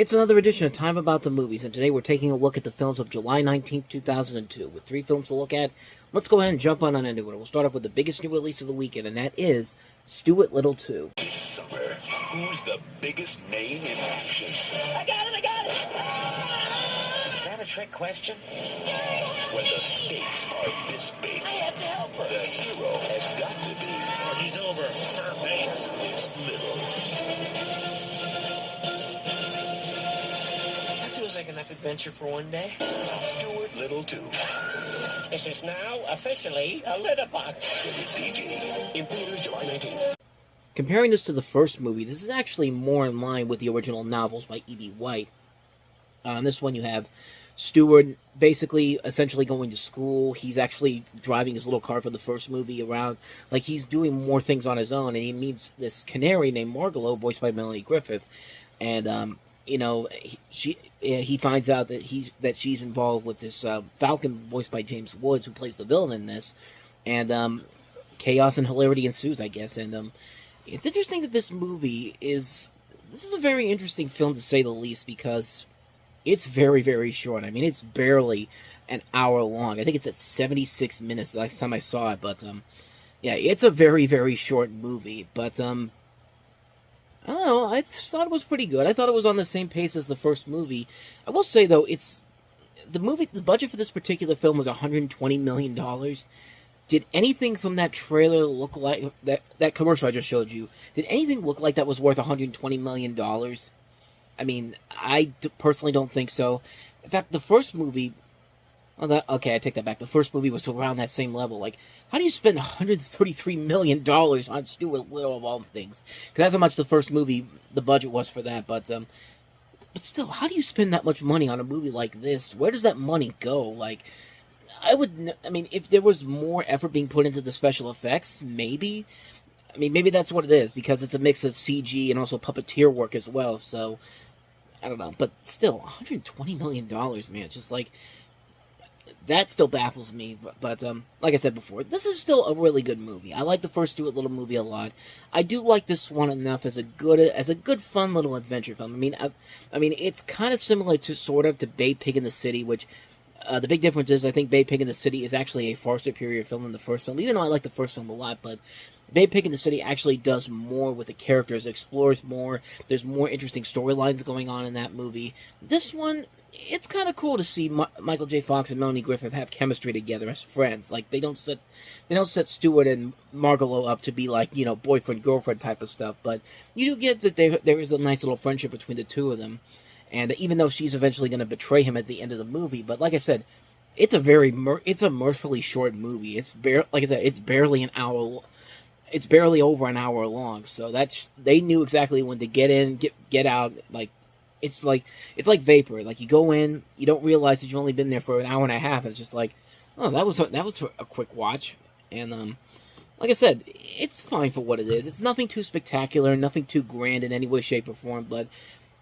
It's another edition of Time About the Movies, and today we're taking a look at the films of July 19th, 2002. With 3 films to look at, let's go ahead and jump on into it. We'll start off with the biggest new release of the weekend, and that is Stuart Little 2. This summer, who's the biggest name in action? I got it! Is that a trick question? When the stakes are this big, I have to help her. the hero has got to be Party's over. Her face. this little. That feels like enough adventure for one day. Stuart Little 2. This is now officially a litter box. Rated PG. In theaters July 19th. Comparing this to the first movie, this is actually more in line with the original novels by E.B. White. On this one, you have Stuart basically essentially going to school. He's actually driving his little car for the first movie around. Like, he's doing more things on his own, and he meets this canary named Margalo, voiced by Melanie Griffith. And, he finds out that she's involved with this Falcon, voiced by James Woods, who plays the villain in this. And chaos and hilarity ensues, I guess. And it's interesting that this movie is a very interesting film, to say the least, because it's very, very short. I mean, it's barely an hour long. I think it's at 76 minutes the last time I saw it. But, yeah, it's a very, very short movie. But, I don't know. I thought it was pretty good. I thought it was on the same pace as the first movie. I will say, though, the budget for this particular film was $120 million. Did anything from that trailer look like, that commercial I just showed you, did anything look like that was worth $120 million? I mean, I personally don't think so. In fact, the first movie, okay, I take that back. The first movie was around that same level. Like, how do you spend $133 million on Stuart Little, of all things? Because that's how much the first movie, the budget was for that. But still, how do you spend that much money on a movie like this? Where does that money go? Like, if there was more effort being put into the special effects, maybe. I mean, maybe that's what it is, because it's a mix of CG and also puppeteer work as well, so I don't know. But still, $120 million, man, just like, that still baffles me. But like I said before, this is still a really good movie. I like the first Stuart Little movie a lot. I do like this one enough as a good, fun little adventure film. I mean, it's kind of similar to Babe Pig in the City, which the big difference is I think Babe Pig in the City is actually a far superior film than the first film, even though I like the first film a lot. But Babe Pig in the City actually does more with the characters, explores more. There's more interesting storylines going on in that movie. This one, it's kind of cool to see Michael J. Fox and Melanie Griffith have chemistry together as friends. Like, they don't set Stuart and Margalo up to be like, boyfriend girlfriend type of stuff. But you do get that there is a nice little friendship between the two of them. And even though she's eventually going to betray him at the end of the movie, but like I said, it's a mercifully short movie. It's barely an hour. It's barely over an hour long. So they knew exactly when to get in, get out. Like, it's like vapor. Like, you go in, you don't realize that you've only been there for an hour and a half. And it's just like, oh, that was a quick watch. And like I said, it's fine for what it is. It's nothing too spectacular, nothing too grand in any way, shape, or form. But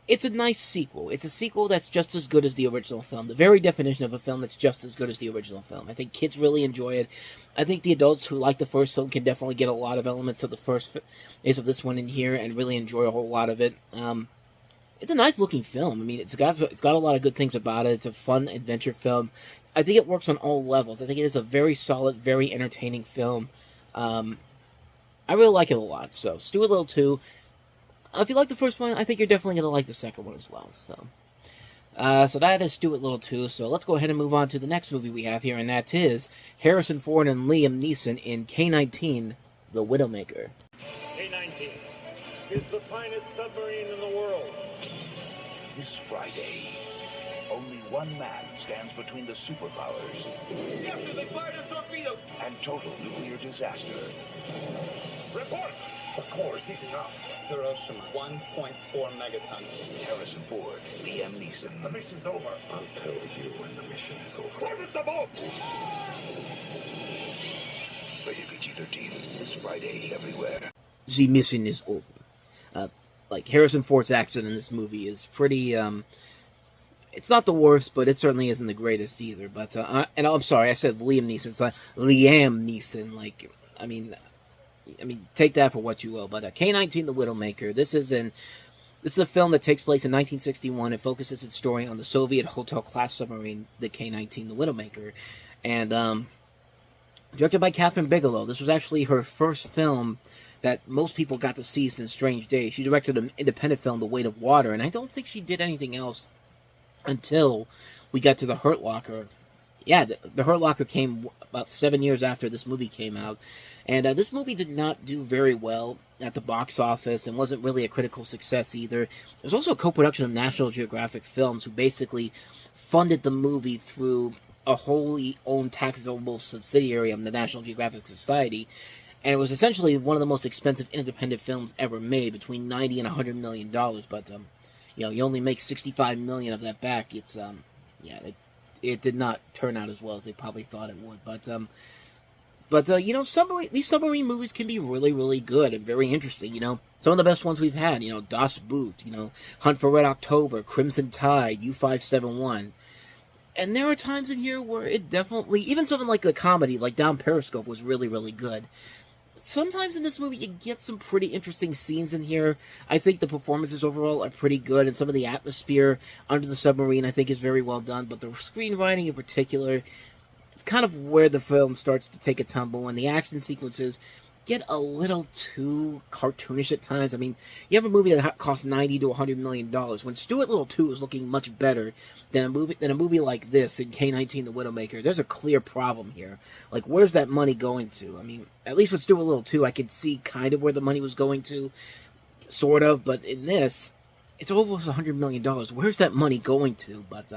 it's a nice sequel. It's a sequel that's just as good as the original film. The very definition of a film that's just as good as the original film. I think kids really enjoy it. I think the adults who like the first film can definitely get a lot of elements of the first of this one in here and really enjoy a whole lot of it. It's a nice looking film. I mean, it's got a lot of good things about it. It's a fun adventure film. I think it works on all levels. I think it is a very solid, very entertaining film. I really like it a lot. So, Stuart Little 2. If you like the first one, I think you're definitely going to like the second one as well. So that is Stuart Little 2. So let's go ahead and move on to the next movie we have here, and that is Harrison Ford and Liam Neeson in K-19, The Widowmaker. K-19 is the finest submarine in the world. This Friday, only one man stands between the superpowers Captain, they fired a torpedo! and total nuclear disaster. Report! The core is heating up. Hiroshima, 1.4 megatons. Harrison Ford, Liam Neeson. The mission's over. I'll tell you when the mission is over. Target the boat! Rated PG-13 this Friday everywhere. The mission is over. Like, Harrison Ford's accent in this movie is pretty, it's not the worst, but it certainly isn't the greatest either. But, and I'm sorry, I said Liam Neeson. It's like Liam Neeson. Like, I mean, take that for what you will. But K-19, The Widowmaker. This is This is a film that takes place in 1961 and focuses its story on the Soviet hotel-class submarine, the K-19, the Widowmaker. And directed by Catherine Bigelow. This was actually her first film that most people got to see since Strange Days. She directed an independent film, The Weight of Water, and I don't think she did anything else until we got to The Hurt Locker. Yeah, the Hurt Locker came about 7 years after this movie came out. And this movie did not do very well at the box office and wasn't really a critical success either. It was also a co-production of National Geographic Films, who basically funded the movie through a wholly owned taxable subsidiary of the National Geographic Society. And it was essentially one of the most expensive independent films ever made, between $90 and $100 million. But, you only make $65 million of that back. It's, it did not turn out as well as they probably thought it would. But these submarine movies can be really, really good and very interesting, Some of the best ones we've had, Das Boot, Hunt for Red October, Crimson Tide, U-571. And there are times in here where it definitely, even something like the comedy, like Down Periscope, was really, really good. Sometimes in this movie, you get some pretty interesting scenes in here. I think the performances overall are pretty good, and some of the atmosphere under the submarine, I think, is very well done. But the screenwriting in particular, it's kind of where the film starts to take a tumble, and the action sequences get a little too cartoonish at times. I mean, you have a movie that costs $90 to $100 million, when Stuart Little 2 is looking much better than a movie like this in K-19 The Widowmaker. There's a clear problem here. Like, where's that money going to? I mean, at least with Stuart Little 2, I could see kind of where the money was going to, sort of, but in this, it's almost $100 million. Where's that money going to? But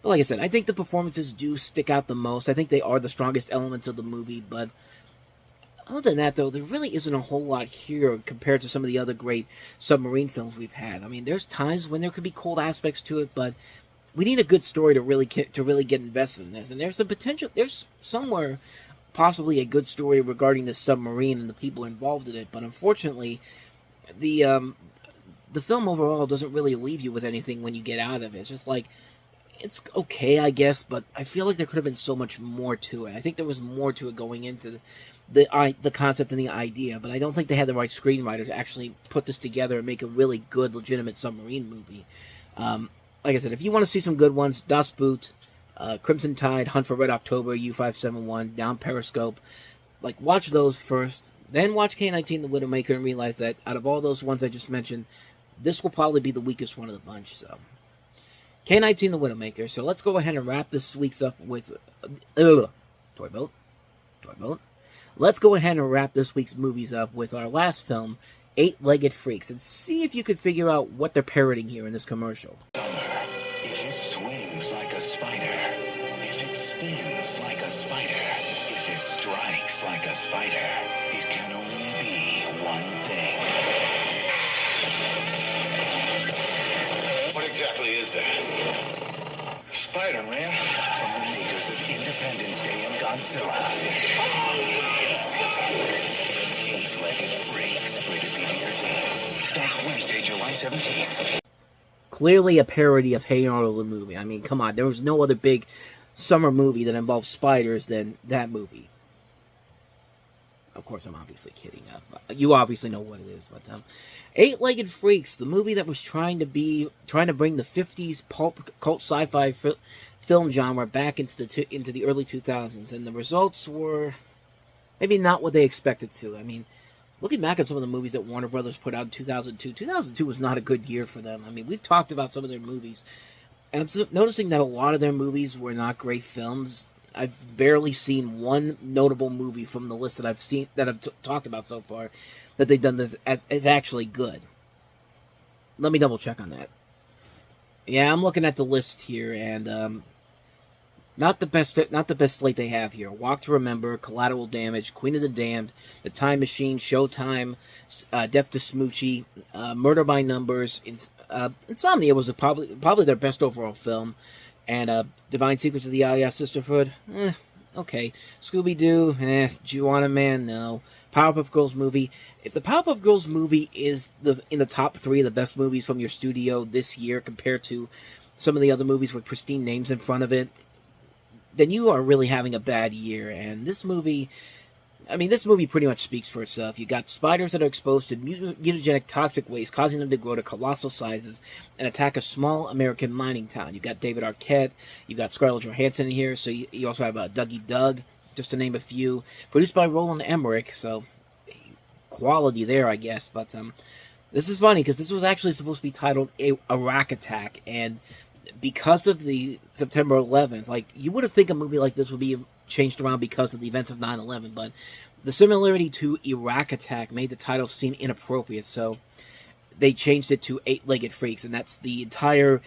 like I said, I think the performances do stick out the most. I think they are the strongest elements of the movie, but other than that, though, there really isn't a whole lot here compared to some of the other great submarine films we've had. I mean, there's times when there could be cool aspects to it, but we need a good story to really get invested in this. And there's the potential, there's somewhere possibly a good story regarding this submarine and the people involved in it, but unfortunately, the film overall doesn't really leave you with anything when you get out of it. It's just like, it's okay, I guess, but I feel like there could have been so much more to it. I think there was more to it going into the concept and the idea, but I don't think they had the right screenwriter to actually put this together and make a really good, legitimate submarine movie. Like I said, if you want to see some good ones, Das Boot, Crimson Tide, Hunt for Red October, U-571, Down Periscope, like, watch those first, then watch K-19 The Widowmaker and realize that out of all those ones I just mentioned, this will probably be the weakest one of the bunch, so K-19 The Widowmaker. So let's go ahead and wrap this week's up with Toy Boat. Let's go ahead and wrap this week's movies up with our last film, Eight-Legged Freaks, and see if you could figure out what they're parroting here in this commercial. If it swings like a spider, if it spins like a spider, if it strikes like a spider, it can only be one thing. What exactly is that? Spider-Man. From the makers of Independence Day and Godzilla. Eight-Legged Freaks, rated PG-13. Starts Wednesday, July 17th. Clearly a parody of Hey Arnold the movie. I mean, come on, there was no other big summer movie that involved spiders than that movie. Of course, I'm obviously kidding. You obviously know what it is, but Eight-Legged Freaks, the movie that was trying to bring the 50s pulp cult sci-fi film genre back into the early 2000s, and the results were maybe not what they expected to. I mean, looking back at some of the movies that Warner Brothers put out in 2002 was not a good year for them. I mean, we've talked about some of their movies, and I'm noticing that a lot of their movies were not great films. I've barely seen one notable movie from the list that I've talked about so far that they've done that is actually good. Let me double check on that. Yeah, I'm looking at the list here, and not the best slate they have here. Walk to Remember, Collateral Damage, Queen of the Damned, The Time Machine, Showtime, Death to Smoochie, Murder by Numbers. Insomnia was probably their best overall film. And Divine Secrets of the Aliyah Sisterhood, okay. Scooby-Doo, Juana Man, no. Powerpuff Girls movie. If the Powerpuff Girls movie is in the top 3 of the best movies from your studio this year compared to some of the other movies with pristine names in front of it, then you are really having a bad year. And this movie, I mean, this movie pretty much speaks for itself. You got spiders that are exposed to mutagenic toxic waste, causing them to grow to colossal sizes and attack a small American mining town. You got David Arquette, you got Scarlett Johansson in here, so you also have Dougie Doug, just to name a few. Produced by Roland Emmerich, so quality there, I guess. But this is funny because this was actually supposed to be titled Iraq Attack, and because of the September 11th, like, you would have think a movie like this would be changed around because of the events of 9/11, but the similarity to Iraq Attack made the title seem inappropriate, so they changed it to Eight-Legged Freaks, and that's the entire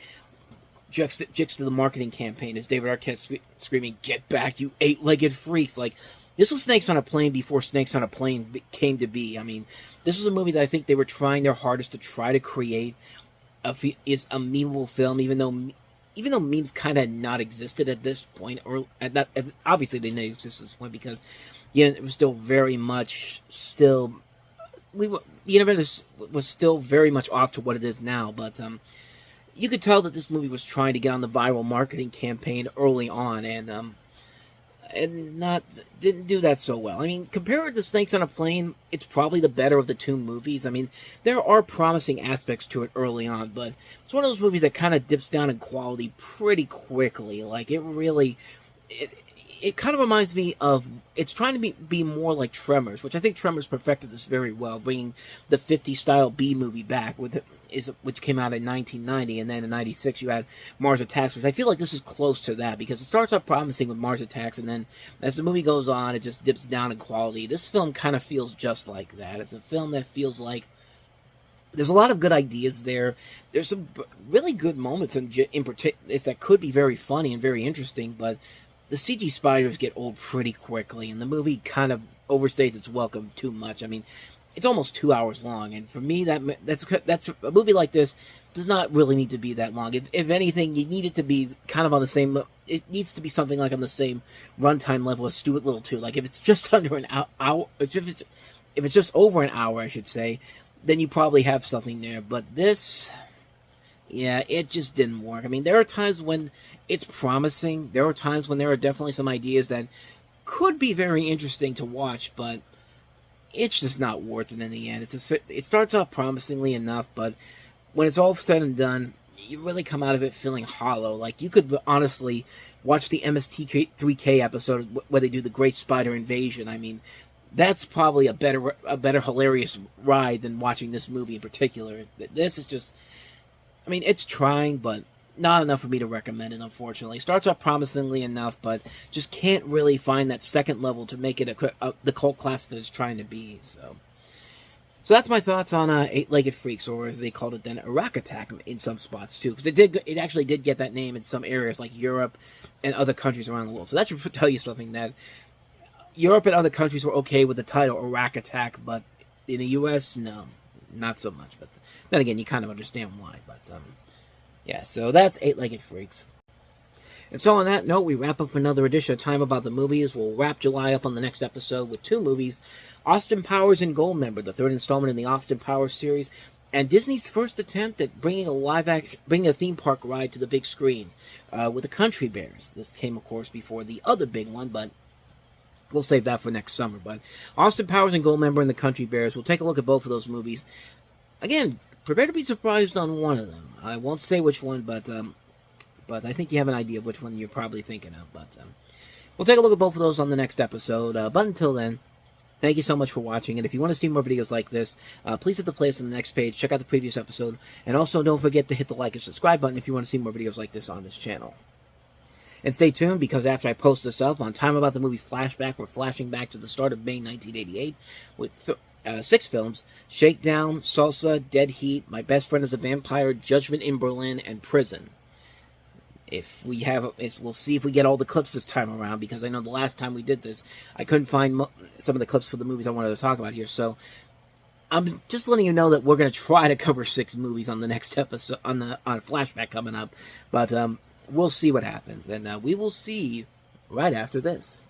gist to the marketing campaign, is David Arquette screaming, "Get back, you eight-legged freaks!" Like, this was Snakes on a Plane before Snakes on a Plane came to be. I mean, this was a movie that I think they were trying their hardest to try to create a memeable film, even though memes kind of not existed at this point, or obviously they didn't exist at this point because it was still very much the internet was still very much off to what it is now. But you could tell that this movie was trying to get on the viral marketing campaign early on, and didn't do that so well. I mean, compared to Snakes on a Plane, it's probably the better of the two movies. I mean, there are promising aspects to it early on, but it's one of those movies that kind of dips down in quality pretty quickly. Like, it kind of reminds me of, it's trying to be more like Tremors, which I think Tremors perfected this very well, bringing the 50s style B movie back which came out in 1990, and then in 96 you had Mars Attacks, which I feel like this is close to that, because it starts off promising with Mars Attacks, and then as the movie goes on, it just dips down in quality. This film kind of feels just like that. It's a film that feels like there's a lot of good ideas there. There's some really good moments in particular that could be very funny and very interesting, but the CG spiders get old pretty quickly, and the movie kind of overstays its welcome too much. I mean, it's almost 2 hours long, and for me, that's a movie like this does not really need to be that long. If anything, you need it to be kind of on the same. It needs to be something like on the same runtime level as Stuart Little 2. Like, if it's just under an hour, if it's just over an hour, I should say, then you probably have something there. But this, yeah, it just didn't work. I mean, there are times when it's promising. There are times when there are definitely some ideas that could be very interesting to watch, but it's just not worth it in the end. It starts off promisingly enough, but when it's all said and done, you really come out of it feeling hollow. Like, you could honestly watch the MST3K episode where they do the Great Spider Invasion. I mean, that's probably a better hilarious ride than watching this movie in particular. This is just, I mean, it's trying, but not enough for me to recommend it, unfortunately. Starts off promisingly enough, but just can't really find that second level to make it the cult classic that it's trying to be. So that's my thoughts on Eight-Legged Freaks, or as they called it then, Iraq Attack in some spots too, because it actually did get that name in some areas like Europe and other countries around the world. So that should tell you something, that Europe and other countries were okay with the title Iraq Attack, but in the U.S., no, not so much. But then again, you kind of understand why. But yeah, so that's Eight-Legged Freaks. And so on that note, we wrap up another edition of Time About the Movies. We'll wrap July up on the next episode with two movies, Austin Powers and Goldmember, the third installment in the Austin Powers series, and Disney's first attempt at bringing a theme park ride to the big screen with the Country Bears. This came, of course, before the other big one, but we'll save that for next summer. But Austin Powers and Goldmember and the Country Bears, we'll take a look at both of those movies. Again, prepare to be surprised on one of them. I won't say which one, but I think you have an idea of which one you're probably thinking of. But we'll take a look at both of those on the next episode. But until then, thank you so much for watching. And if you want to see more videos like this, please hit the playlist on the next page. Check out the previous episode. And also don't forget to hit the like and subscribe button if you want to see more videos like this on this channel. And stay tuned, because after I post this up on Time About the Movies Flashback, we're flashing back to the start of May 1988 with 6 films: Shakedown, Salsa, Dead Heat, My Best Friend is a Vampire, Judgment in Berlin, and Prison. We'll see if we get all the clips this time around, because I know the last time we did this, I couldn't find some of the clips for the movies I wanted to talk about here. So I'm just letting you know that we're going to try to cover 6 movies on the next episode, on Flashback coming up. But we'll see what happens, and we will see right after this.